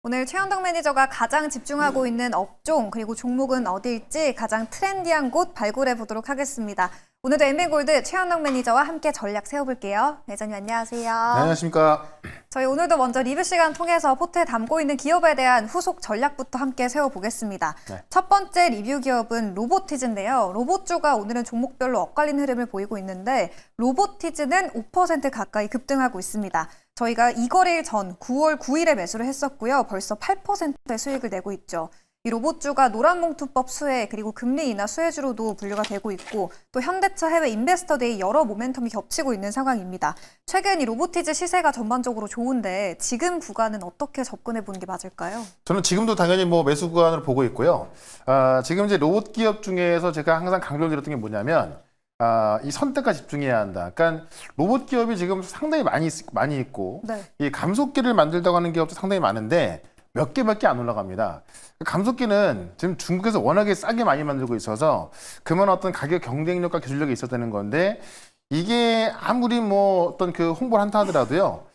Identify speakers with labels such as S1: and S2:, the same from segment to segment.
S1: 오늘 최현덕 매니저가 가장 집중하고 있는 업종 그리고 종목은 어디일지 가장 트렌디한 곳 발굴해 보도록 하겠습니다. 오늘도 엠비골드 최현덕 매니저와 함께 전략 세워볼게요. 매니저님 안녕하세요.
S2: 네, 안녕하십니까.
S1: 저희 오늘도 먼저 리뷰 시간 통해서 포트에 담고 있는 기업에 대한 후속 전략부터 함께 세워보겠습니다.
S2: 네.
S1: 첫 번째 리뷰 기업은 로보티즈인데요. 로봇주가 오늘은 종목별로 엇갈린 흐름을 보이고 있는데 로보티즈는 5% 가까이 급등하고 있습니다. 저희가 이 거래일 전 9월 9일에 매수를 했었고요. 벌써 8%의 수익을 내고 있죠. 이 로봇주가 노란봉투법 수혜 그리고 금리 인하 수혜주로도 분류가 되고 있고 또 현대차 해외 인베스터데이 여러 모멘텀이 겹치고 있는 상황입니다. 최근 이 로보티즈 시세가 전반적으로 좋은데 지금 구간은 어떻게 접근해 보는 게 맞을까요?
S2: 저는 지금도 당연히 매수 구간으로 보고 있고요. 지금 이제 로봇 기업 중에서 제가 항상 강조를 드렸던 게 뭐냐면 이 선택과 집중해야 한다. 그러니까 로봇 기업이 지금 상당히 많이 있고
S1: 네.
S2: 이 감속기를 만들다고 하는 기업도 상당히 많은데 몇 개밖에 안 올라갑니다. 감속기는 지금 중국에서 워낙에 싸게 많이 만들고 있어서 그만 어떤 가격 경쟁력과 기술력이 있어야 되는 건데 이게 아무리 어떤 그 홍보를 한다 하더라도요,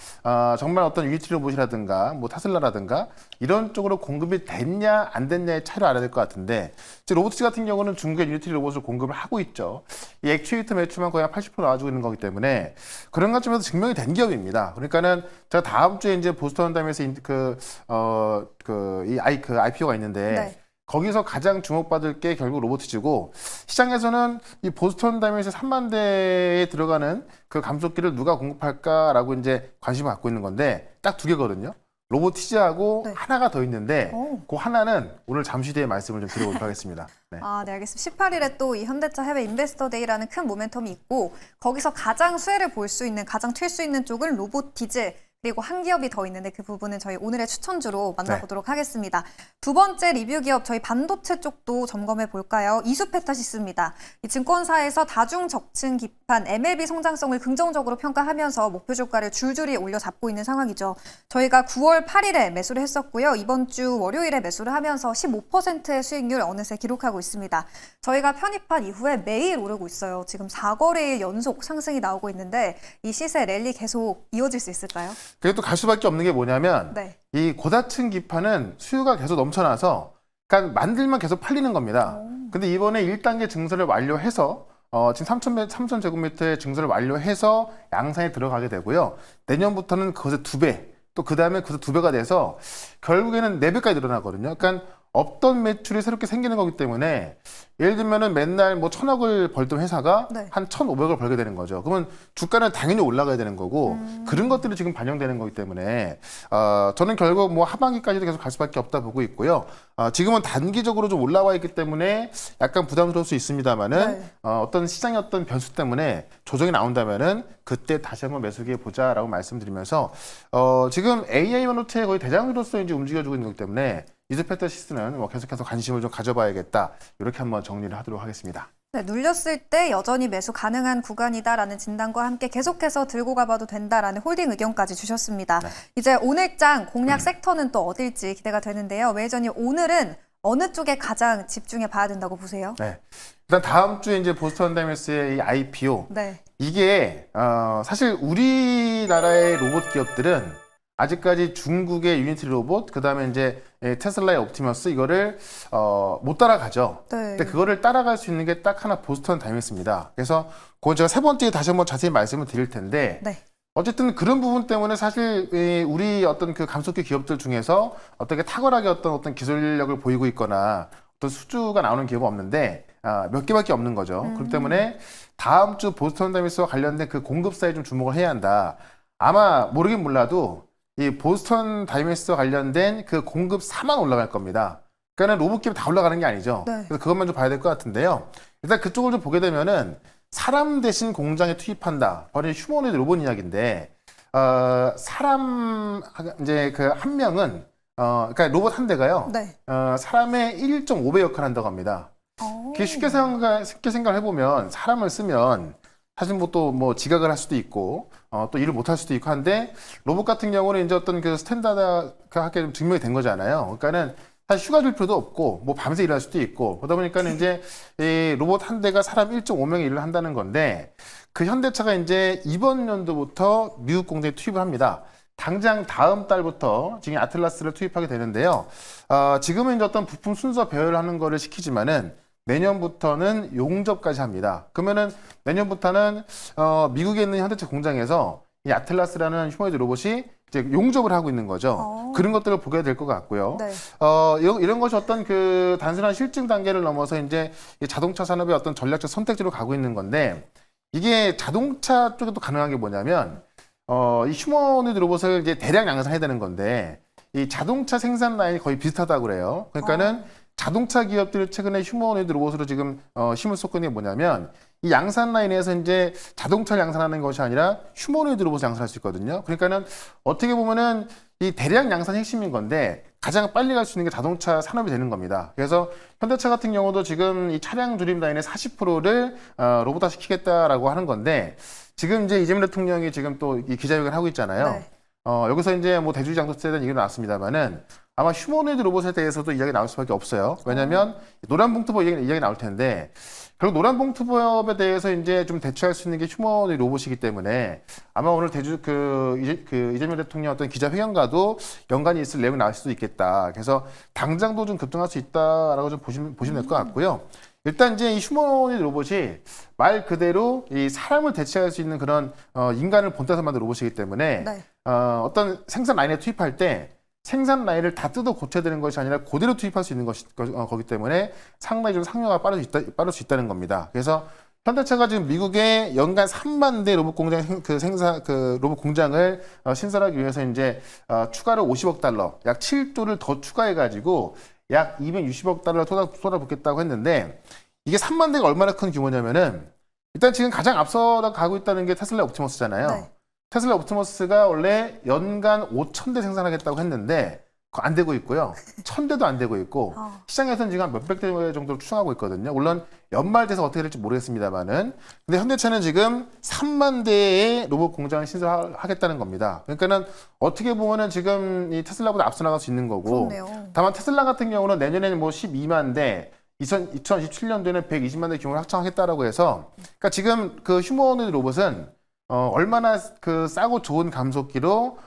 S2: 정말 어떤 유니티 로봇이라든가 테슬라라든가 이런 쪽으로 공급이 됐냐 안 됐냐의 차이를 알아야 될 것 같은데 로보티즈 같은 경우는 중국의 유니티 로봇을 공급을 하고 있죠. 이 액추에이터 매출만 거의 한 80% 나와주고 있는 거기 때문에 그런 관점에서 증명이 된 기업입니다. 그러니까는 제가 다음 주에 이제 보스턴 다임에서 이 IPO가 있는데.
S1: 네.
S2: 거기서 가장 주목받을 게 결국 로보티즈고 시장에서는 이 보스턴 다이내믹스 3만 대에 들어가는 그 감속기를 누가 공급할까라고 이제 관심을 갖고 있는 건데 딱 두 개거든요. 로보티즈하고
S1: 네.
S2: 하나가 더 있는데
S1: 오.
S2: 그 하나는 오늘 잠시 뒤에 말씀을 좀 드려보도록 하겠습니다. 네.
S1: 네, 알겠습니다. 18일에 또 이 현대차 해외 인베스터 데이라는 큰 모멘텀이 있고 거기서 가장 수혜를 볼 수 있는, 가장 튈 수 있는 쪽은 로보티즈 그리고 한 기업이 더 있는데 그 부분은 저희 오늘의 추천주로 만나보도록 하겠습니다. 두 번째 리뷰 기업 저희 반도체 쪽도 점검해 볼까요? 이수페타시스입니다. 이 증권사에서 다중 적층 기판 MLB 성장성을 긍정적으로 평가하면서 목표 주가를 줄줄이 올려잡고 있는 상황이죠. 저희가 9월 8일에 매수를 했었고요. 이번 주 월요일에 매수를 하면서 15%의 수익률 어느새 기록하고 있습니다. 저희가 편입한 이후에 매일 오르고 있어요. 지금 4거래일 연속 상승이 나오고 있는데 이 시세 랠리 계속 이어질 수 있을까요?
S2: 그게 또 갈 수밖에 없는 게 뭐냐면
S1: 네.
S2: 이 고다층 기판은 수요가 계속 넘쳐나서 그러니까 만들면 계속 팔리는 겁니다. 근데 이번에 1단계 증설을 완료해서 지금 3,000 제곱미터의 증설을 완료해서 양산에 들어가게 되고요. 내년부터는 그것의 2배, 또 그 다음에 그것의 2배가 돼서 결국에는 4배까지 늘어나거든요. 그러니까 없던 매출이 새롭게 생기는 거기 때문에 예를 들면은 맨날 1,000억을 벌던 회사가
S1: 네.
S2: 한 1,500을 벌게 되는 거죠. 그러면 주가는 당연히 올라가야 되는 거고 그런 것들이 지금 반영되는 거기 때문에 저는 결국 하반기까지도 계속 갈 수밖에 없다 보고 있고요. 지금은 단기적으로 좀 올라와 있기 때문에 약간 부담스러울 수 있습니다만은
S1: 네.
S2: 어떤 시장의 어떤 변수 때문에 조정이 나온다면은 그때 다시 한번 매수기에 보자라고 말씀드리면서 지금 AI 반도체의 거의 대장으로서 이제 움직여주고 있는 거기 때문에 이수페타시스는 계속해서 관심을 좀 가져봐야겠다. 이렇게 한번 정리를 하도록 하겠습니다.
S1: 네, 눌렸을 때 여전히 매수 가능한 구간이다라는 진단과 함께 계속해서 들고 가봐도 된다라는 홀딩 의견까지 주셨습니다.
S2: 네.
S1: 이제 오늘장 공략 섹터는 또 어딜지 기대가 되는데요. 매니저님 오늘은 어느 쪽에 가장 집중해 봐야 된다고 보세요?
S2: 네. 일단 다음 주에 이제 보스턴 다이내믹스의 이 IPO
S1: 네.
S2: 이게 사실 우리나라의 로봇 기업들은 아직까지 중국의 유니티 로봇, 그 다음에 이제 테슬라의 옵티머스 이거를 못 따라가죠.
S1: 네.
S2: 근데 그거를 따라갈 수 있는 게 딱 하나 보스턴 다이내믹스입니다. 그래서 그건 제가 세 번째에 다시 한번 자세히 말씀을 드릴 텐데
S1: 네.
S2: 어쨌든 그런 부분 때문에 사실 우리 어떤 그 감속기 기업들 중에서 어떻게 탁월하게 어떤 기술력을 보이고 있거나 어떤 수주가 나오는 기업은 없는데 몇 개밖에 없는 거죠. 그렇기 때문에 다음 주 보스턴 다이내믹스와 관련된 그 공급사에 좀 주목을 해야 한다. 아마 모르긴 몰라도 이 보스턴 다이내믹스와 관련된 그 공급사만 올라갈 겁니다. 그러니까 로봇 기업이 다 올라가는 게 아니죠.
S1: 네.
S2: 그래서 그것만 좀 봐야 될 것 같은데요. 일단 그쪽을 좀 보게 되면은 사람 대신 공장에 투입한다. 바로 휴머노이드 로봇 이야기인데 사람 이제 그 한 명은 그러니까 로봇 한 대가요.
S1: 네.
S2: 사람의 1.5배 역할을 한다고 합니다. 그게 쉽게 생각을 해보면 사람을 쓰면 사실 또 지각을 할 수도 있고 또 일을 못 할 수도 있고 한데 로봇 같은 경우는 이제 어떤 그 스탠다드하게 좀 증명이 된 거잖아요. 그러니까는 사실 휴가 줄 필요도 없고 밤새 일할 수도 있고 그러다 보니까는 이제 이 로봇 한 대가 사람 1.5명의 일을 한다는 건데 그 현대차가 이제 이번 연도부터 미국 공장에 투입을 합니다. 당장 다음 달부터 지금 아틀라스를 투입하게 되는데요. 지금은 이제 어떤 부품 순서 배열하는 거를 시키지만은 내년부터는 용접까지 합니다. 그러면은 내년부터는 미국에 있는 현대차 공장에서 이 아틀라스라는 휴머노이드 로봇이 이제 용접을 하고 있는 거죠. 그런 것들을 보게 될 것 같고요.
S1: 네.
S2: 이런 것이 어떤 그 단순한 실증 단계를 넘어서 이제 이 자동차 산업의 어떤 전략적 선택지로 가고 있는 건데 이게 자동차 쪽에도 가능한 게 뭐냐면 이 휴머노이드 로봇을 이제 대량 양산해야 되는 건데 이 자동차 생산 라인이 거의 비슷하다고 그래요. 그러니까는 자동차 기업들이 최근에 휴머노이드 로봇으로 지금 힘을 쏟고 있는 게 뭐냐면 이 양산 라인에서 이제 자동차를 양산하는 것이 아니라 휴머노이드 로봇을 양산할 수 있거든요. 그러니까는 어떻게 보면은 이 대량 양산이 핵심인 건데 가장 빨리 갈 수 있는 게 자동차 산업이 되는 겁니다. 그래서 현대차 같은 경우도 지금 이 차량 조립 라인의 40%를 로봇화 시키겠다라고 하는 건데 지금 이제 이재명 대통령이 지금 또 이 기자회견을 하고 있잖아요.
S1: 네.
S2: 여기서 이제 뭐 대주주 장소세에 대한 얘기가 나왔습니다만은 아마 휴머노이드 로봇에 대해서도 이야기 나올 수밖에 없어요. 왜냐하면 노란봉투법 이야기 나올 텐데 결국 노란봉투법에 대해서 이제 좀 대처할 수 있는 게 휴머노이드 로봇이기 때문에 아마 오늘 이재명 대통령 어떤 기자회견과도 연관이 있을 내용이 나올 수도 있겠다. 그래서 당장도 좀 급등할 수 있다라고 좀 보시면 될 것 같고요. 일단 이제 이 휴머노이드 로봇이 말 그대로 이 사람을 대체할 수 있는 그런 인간을 본따서 만든 로봇이기 때문에
S1: 네.
S2: 어떤 생산 라인에 투입할 때 생산 라인을 다 뜯어 고쳐야 되는 것이 아니라 그대로 투입할 수 있는 거기 때문에 상당히 좀 상용화가 빠를 수 있다는 겁니다. 그래서 현대차가 지금 미국에 연간 3만 대 로봇 공장 로봇 공장을 신설하기 위해서 이제 추가로 50억 달러, 약 7조를 더 추가해 가지고 약 260억 달러를 쏟아붓겠다고 했는데 이게 3만 대가 얼마나 큰 규모냐면은 일단 지금 가장 앞서 가고 있다는 게 테슬라 옵티머스잖아요.
S1: 네.
S2: 테슬라 옵티머스가 원래 연간 5,000대 생산하겠다고 했는데 그거 안 되고 있고요. 1,000대도 안 되고 있고 시장에서는 지금 한 몇백 대 정도로 추정하고 있거든요. 물론 연말 돼서 어떻게 될지 모르겠습니다만은 근데 현대차는 지금 3만 대의 로봇 공장을 신설하겠다는 겁니다. 그러니까는 어떻게 보면은 지금 이 테슬라보다 앞서 나갈 수 있는 거고
S1: 그렇네요.
S2: 다만 테슬라 같은 경우는 내년에는 뭐 12만 대 2027년도에는 120만 대 규모를 확장하겠다라고 해서 그러니까 지금 그 휴머노이드 로봇은 얼마나 그 싸고 좋은 감속기로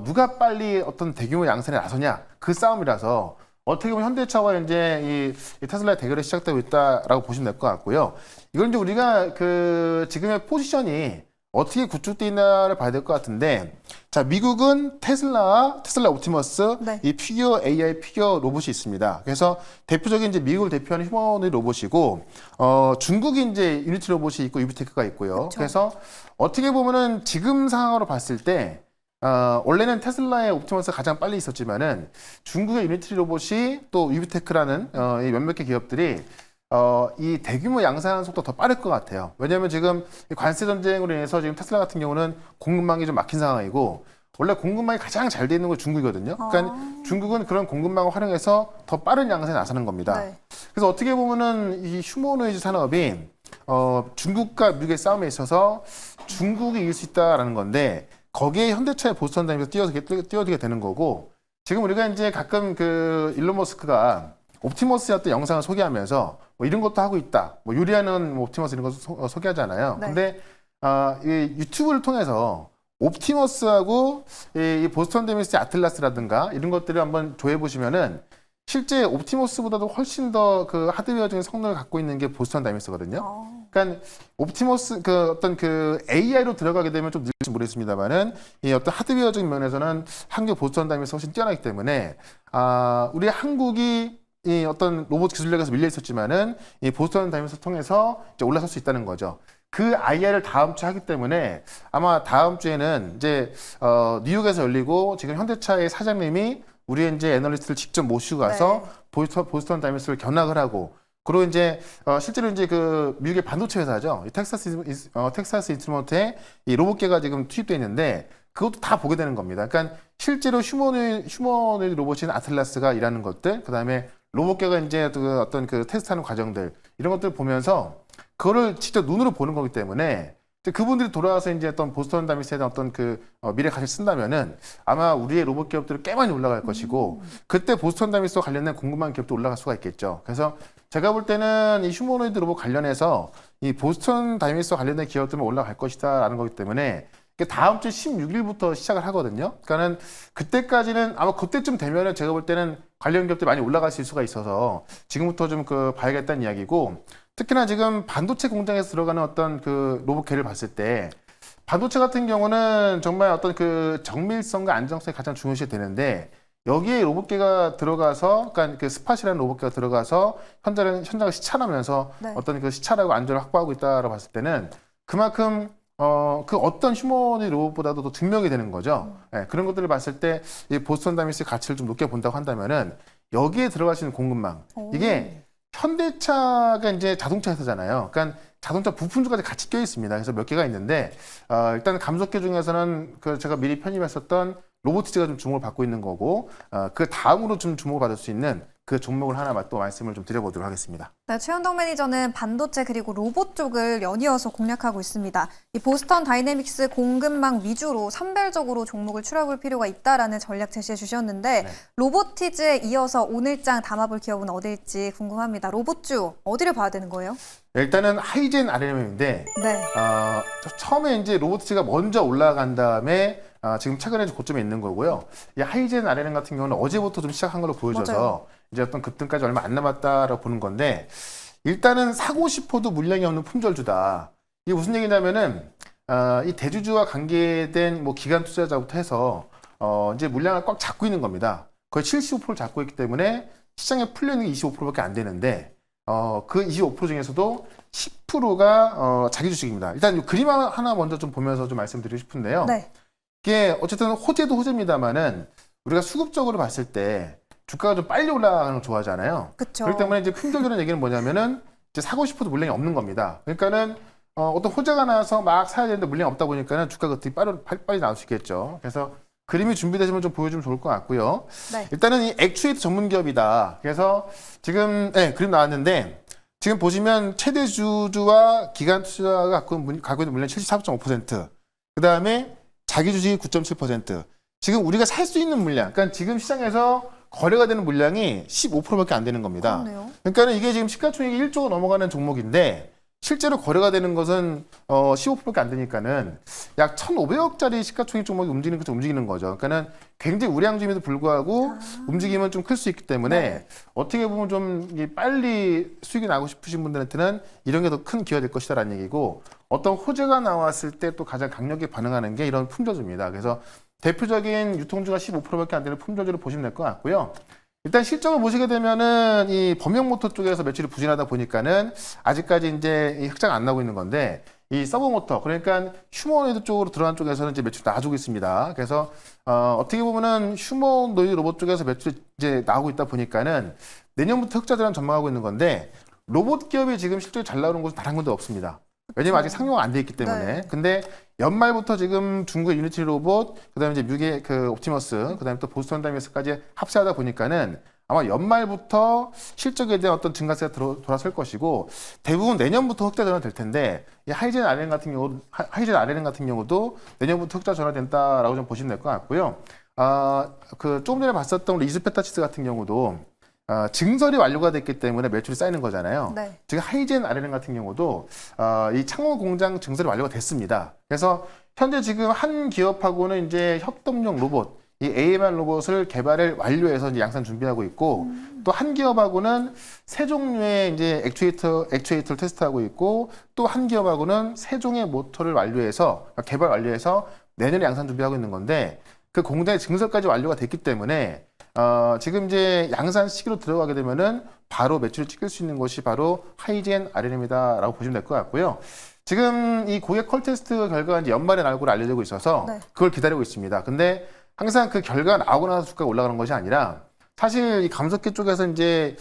S2: 누가 빨리 어떤 대규모 양산에 나서냐 그 싸움이라서 어떻게 보면 현대차와 이제 이 테슬라의 대결이 시작되고 있다라고 보시면 될 것 같고요. 이건 이제 우리가 그 지금의 포지션이 어떻게 구축되어 있나를 봐야 될 것 같은데 자 미국은 테슬라 옵티머스
S1: 네.
S2: 이 피규어 AI 피규어 로봇이 있습니다. 그래서 대표적인 이제 미국을 대표하는 휴머노이드 로봇이고 중국이 이제 유니티 로봇이 있고 유비테크가 있고요.
S1: 그쵸.
S2: 그래서 어떻게 보면은 지금 상황으로 봤을 때 원래는 테슬라의 옵티머스가 가장 빨리 있었지만은 중국의 유니티 로봇이 또 유비테크라는 이 몇몇 개 기업들이 이 대규모 양산 속도가 더 빠를 것 같아요. 왜냐하면 지금 이 관세 전쟁으로 인해서 지금 테슬라 같은 경우는 공급망이 좀 막힌 상황이고 원래 공급망이 가장 잘 돼 있는 건 중국이거든요. 그러니까 중국은 그런 공급망을 활용해서 더 빠른 양산에 나서는 겁니다.
S1: 네.
S2: 그래서 어떻게 보면은 이 휴머노이드 산업이 중국과 미국의 싸움에 있어서 중국이 이길 수 있다라는 건데 거기에 현대차의 보스턴 다니면서 뛰어들게 되는 거고 지금 우리가 이제 가끔 그 일론 머스크가 옵티머스의 영상을 소개하면서 뭐 이런 것도 하고 있다. 뭐 요리하는 뭐 옵티머스 이런 거 소개하잖아요.
S1: 네.
S2: 근데 이 유튜브를 통해서 옵티머스하고 이 보스턴 데미스 아틀라스라든가 이런 것들을 한번 조회해 보시면은 실제 옵티머스보다도 훨씬 더 그 하드웨어적인 성능을 갖고 있는 게 보스턴 다이미스거든요. 그러니까 옵티머스 그 어떤 그 AI로 들어가게 되면 좀 늘지 모르겠습니다만은 이 어떤 하드웨어적인 면에서는 한국 보스턴 다이미스 훨씬 뛰어나기 때문에 우리 한국이 이 어떤 로봇 기술력에서 밀려 있었지만은 이 보스턴 다이미스를 통해서 이제 올라설 수 있다는 거죠. 그 IR을 다음 주에 하기 때문에 아마 다음 주에는 이제 뉴욕에서 열리고 지금 현대차의 사장님이 우리 이제 애널리스트를 직접 모시고 가서 보스턴 다이미스를 견학을 하고 그리고 이제 실제로 이제 그 미국의 반도체 회사죠. 이 텍사스 인스트루먼트에 이 로봇계가 지금 투입되어 있는데 그것도 다 보게 되는 겁니다. 그러니까 실제로 휴머노이드 로봇인 아틀라스가 일하는 것들, 그다음에 로봇계가 이제 그 어떤 그 테스트하는 과정들 이런 것들 을 보면서 그거를 직접 눈으로 보는 거기 때문에 그분들이 돌아와서 이제 어떤 보스턴 다이미스에 대한 어떤 그 미래 가치를 쓴다면은 아마 우리의 로봇 기업들은 꽤 많이 올라갈 것이고 그때 보스턴 다이미스와 관련된 궁금한 기업도 올라갈 수가 있겠죠. 그래서 제가 볼 때는 이 휴머노이드 로봇 관련해서 이 보스턴 다이미스와 관련된 기업들만 올라갈 것이다라는 거기 때문에 다음 주 16일부터 시작을 하거든요. 그러니까는 그때까지는 아마 그때쯤 되면은 제가 볼 때는 관련 기업들이 많이 올라갈 수가 있어서 지금부터 좀 봐야겠다는 이야기고, 특히나 지금 반도체 공장에서 들어가는 어떤 그 로봇개를 봤을 때 반도체 같은 경우는 정말 어떤 그 정밀성과 안정성이 가장 중요시 되는데, 여기에 로봇개가 들어가서, 그러니까 그 스팟이라는 로봇개가 들어가서 현장을 시찰하면서
S1: 네.
S2: 어떤 그 시찰하고 안전을 확보하고 있다라고 봤을 때는 그만큼 그 어떤 휴머노이드 로봇보다도 더 증명이 되는 거죠. 예, 그런 것들을 봤을 때 이 보스턴 다이내믹스의 가치를 좀 높게 본다고 한다면은 여기에 들어갈 수 있는 공급망, 이게 현대차가 이제 자동차 회사잖아요. 그러니까 자동차 부품들까지 같이 껴 있습니다. 그래서 몇 개가 있는데 일단 감속계 중에서는 그 제가 미리 편입했었던 로보티즈가 좀 주목을 받고 있는 거고, 그 다음으로 좀 주목을 받을 수 있는 그 종목을 하나 또 말씀을 좀 드려보도록 하겠습니다.
S1: 네, 최현동 매니저는 반도체 그리고 로봇 쪽을 연이어서 공략하고 있습니다. 이 보스턴 다이내믹스 공급망 위주로 선별적으로 종목을 추려볼 필요가 있다라는 전략 제시해 주셨는데
S2: 네.
S1: 로보티즈에 이어서 오늘장 담아볼 기업은 어딜지 궁금합니다. 로봇주 어디를 봐야 되는 거예요?
S2: 일단은 하이젠 RMM인데
S1: 네.
S2: 처음에 이제 로보티즈가 먼저 올라간 다음에 지금 최근에 고점에 있는 거고요. 이 하이젠 RMM 같은 경우는 어제부터 좀 시작한 걸로 보여져서
S1: 맞아요.
S2: 이제 어떤 급등까지 얼마 안 남았다라고 보는 건데, 일단은 사고 싶어도 물량이 없는 품절주다. 이게 무슨 얘기냐면은 이 대주주와 관계된 뭐 기관 투자자부터 해서 이제 물량을 꽉 잡고 있는 겁니다. 거의 75%를 잡고 있기 때문에 시장에 풀려 있는 게 25%밖에 안 되는데 그 25% 중에서도 10%가 자기 주식입니다. 일단 이 그림 하나 먼저 좀 보면서 좀 말씀드리고 싶은데요.
S1: 네.
S2: 이게 어쨌든 호재도 호재입니다만은 우리가 수급적으로 봤을 때 주가가 좀 빨리 올라가는 걸 좋아하잖아요.
S1: 그렇죠.
S2: 그렇기 때문에 이제 품절이라는 얘기는 뭐냐면은 이제 사고 싶어도 물량이 없는 겁니다. 그러니까는 어떤 호재가 나와서 막 사야 되는데 물량이 없다 보니까는 주가가 되게 빨리 나올 수 있겠죠. 그래서 그림이 준비되시면 좀 보여주면 좋을 것 같고요.
S1: 네.
S2: 일단은 이 액추에이터 전문 기업이다. 그래서 지금 그림 나왔는데, 지금 보시면 최대 주주와 기관 투자가 갖고 있는 물량 74.5%, 그 다음에 자기 주식이 9.7%. 지금 우리가 살 수 있는 물량, 그러니까 지금 시장에서 거래가 되는 물량이 15%밖에 안 되는 겁니다.
S1: 그렇네요.
S2: 그러니까 이게 지금 시가총액이 1조가 넘어가는 종목인데 실제로 거래가 되는 것은 15%밖에 안 되니까는 약 1,500억짜리 시가총액 종목이 움직이는 거죠. 그러니까는 굉장히 우량주임에도 불구하고 움직임은 좀 클 수 있기 때문에
S1: 네.
S2: 어떻게 보면 좀 빨리 수익이 나고 싶으신 분들한테는 이런 게 더 큰 기회가 될 것이다라는 얘기고, 어떤 호재가 나왔을 때 또 가장 강력하게 반응하는 게 이런 품절주입니다. 그래서 대표적인 유통주가 15%밖에 안 되는 품절주를 보시면 될 것 같고요. 일단 실적을 보시게 되면은 이 범용모터 쪽에서 매출이 부진하다 보니까는 아직까지 이제 이 흑자가 안 나고 있는 건데, 이 서브모터, 그러니까 휴머노이드 쪽으로 들어간 쪽에서는 이제 매출이 나아지고 있습니다. 그래서 어떻게 보면은 휴머노이드 로봇 쪽에서 매출이 이제 나오고 있다 보니까는 내년부터 흑자들은 전망하고 있는 건데, 로봇 기업이 지금 실적이 잘 나오는 곳은 단 한 군데 없습니다. 왜냐면 아직 상용화 안 돼 있기 때문에.
S1: 네.
S2: 근데 연말부터 지금 중국의 유니티 로봇, 그다음에 이제 미국의 그 옵티머스, 그다음에 또 보스턴 다이내믹스까지 합세하다 보니까는 아마 연말부터 실적에 대한 어떤 증가세가 돌아설 것이고, 대부분 내년부터 흑자 전환 될 텐데, 이 하이젠 RN 같은 경우도 내년부터 흑자 전환된다라고 좀 보시면 될 것 같고요. 그 조금 전에 봤었던 우리 이스페타치스 같은 경우도 증설이 완료가 됐기 때문에 매출이 쌓이는 거잖아요.
S1: 네.
S2: 지금 하이젠 RN 같은 경우도 이 창원 공장 증설이 완료가 됐습니다. 그래서 현재 지금 한 기업하고는 이제 협동용 로봇, 이 AMR 로봇을 개발을 완료해서 이제 양산 준비하고 있고, 또 한 기업하고는 세 종류의 이제 액추에이터를 테스트하고 있고, 또 한 기업하고는 세 종의 모터를 개발 완료해서 내년에 양산 준비하고 있는 건데, 그 공장의 증설까지 완료가 됐기 때문에 지금 이제 양산 시기로 들어가게 되면은 바로 매출을 찍을 수 있는 것이 바로 하이젠 RNM이다라고 보시면 될 것 같고요. 지금 이 고객 컬 테스트 결과가 이제 연말에 나올 걸로 알려지고 있어서
S1: 네.
S2: 그걸 기다리고 있습니다. 근데 항상 그 결과가 나오고 나서 주가가 올라가는 것이 아니라, 사실 이 감속기 쪽에서 이제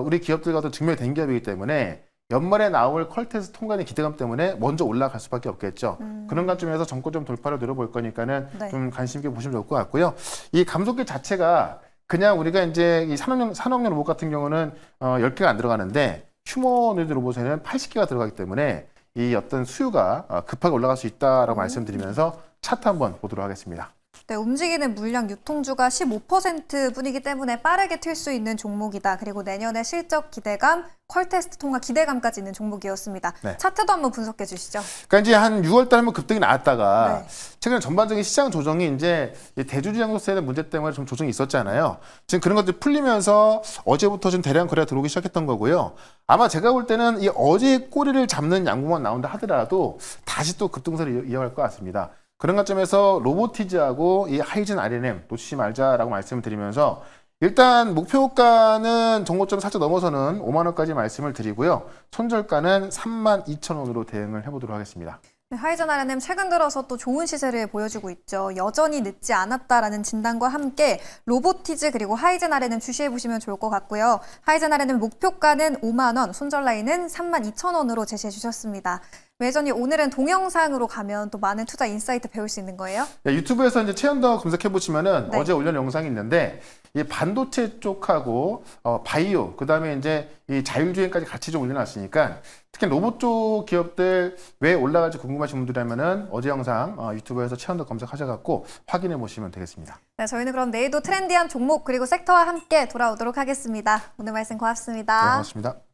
S2: 우리 기업들과도 증명이 된 기업이기 때문에 연말에 나올 컬 테스트 통과의 기대감 때문에 먼저 올라갈 수밖에 없겠죠. 그런 관점에서 정고점 돌파를 노려볼 거니까는
S1: 네.
S2: 좀 관심 있게 보시면 좋을 것 같고요. 이 감속기 자체가 그냥 우리가 이제 이 산업용 로봇 같은 경우는 10개가 안 들어가는데, 휴머노이드 로봇에는 80개가 들어가기 때문에 이 어떤 수요가 급하게 올라갈 수 있다라고 말씀드리면서 차트 한번 보도록 하겠습니다.
S1: 네, 움직이는 물량 유통주가 15%뿐이기 때문에 빠르게 튈 수 있는 종목이다. 그리고 내년에 실적 기대감, 퀄테스트 통과 기대감까지 있는 종목이었습니다.
S2: 네.
S1: 차트도 한번 분석해 주시죠.
S2: 그러니까 이제 한 6월 달에 한번 급등이 나왔다가
S1: 네.
S2: 최근에 전반적인 시장 조정이 이제 이 대주주 양도세에 대한 문제 때문에 좀 조정이 있었잖아요. 지금 그런 것들이 풀리면서 어제부터 좀 대량 거래가 들어오기 시작했던 거고요. 아마 제가 볼 때는 이 어제 꼬리를 잡는 양봉만 나온다 하더라도 다시 또 급등세를 이어갈 것 같습니다. 그런 관점에서 로보티즈하고 이 하이젠 R&M 놓치지 말자라고 말씀을 드리면서 일단 목표가는 정고점 살짝 넘어서는 5만 원까지 말씀을 드리고요. 손절가는 32,000원으로 대응을 해보도록 하겠습니다.
S1: 네, 하이젠 R&M 최근 들어서 또 좋은 시세를 보여주고 있죠. 여전히 늦지 않았다라는 진단과 함께 로보티즈 그리고 하이젠 R&M 주시해 보시면 좋을 것 같고요. 하이젠 R&M 목표가는 5만 원, 손절 라인은 32,000원으로 제시해 주셨습니다. 매전이 오늘은 동영상으로 가면 또 많은 투자 인사이트 배울 수 있는 거예요?
S2: 네, 유튜브에서 이제 최연더 검색해 보시면은
S1: 네.
S2: 어제 올려놓은 영상이 있는데 이 반도체 쪽하고 바이오 그다음에 이제 이 자율주행까지 같이 좀 올려놨으니까 특히 로봇 쪽 기업들 왜 올라갈지 궁금하신 분들이라면은 어제 영상 유튜브에서 최연더 검색하셔갖고 확인해 보시면 되겠습니다.
S1: 네, 저희는 그럼 내일도 트렌디한 종목 그리고 섹터와 함께 돌아오도록 하겠습니다. 오늘 말씀 고맙습니다.
S2: 네, 고맙습니다.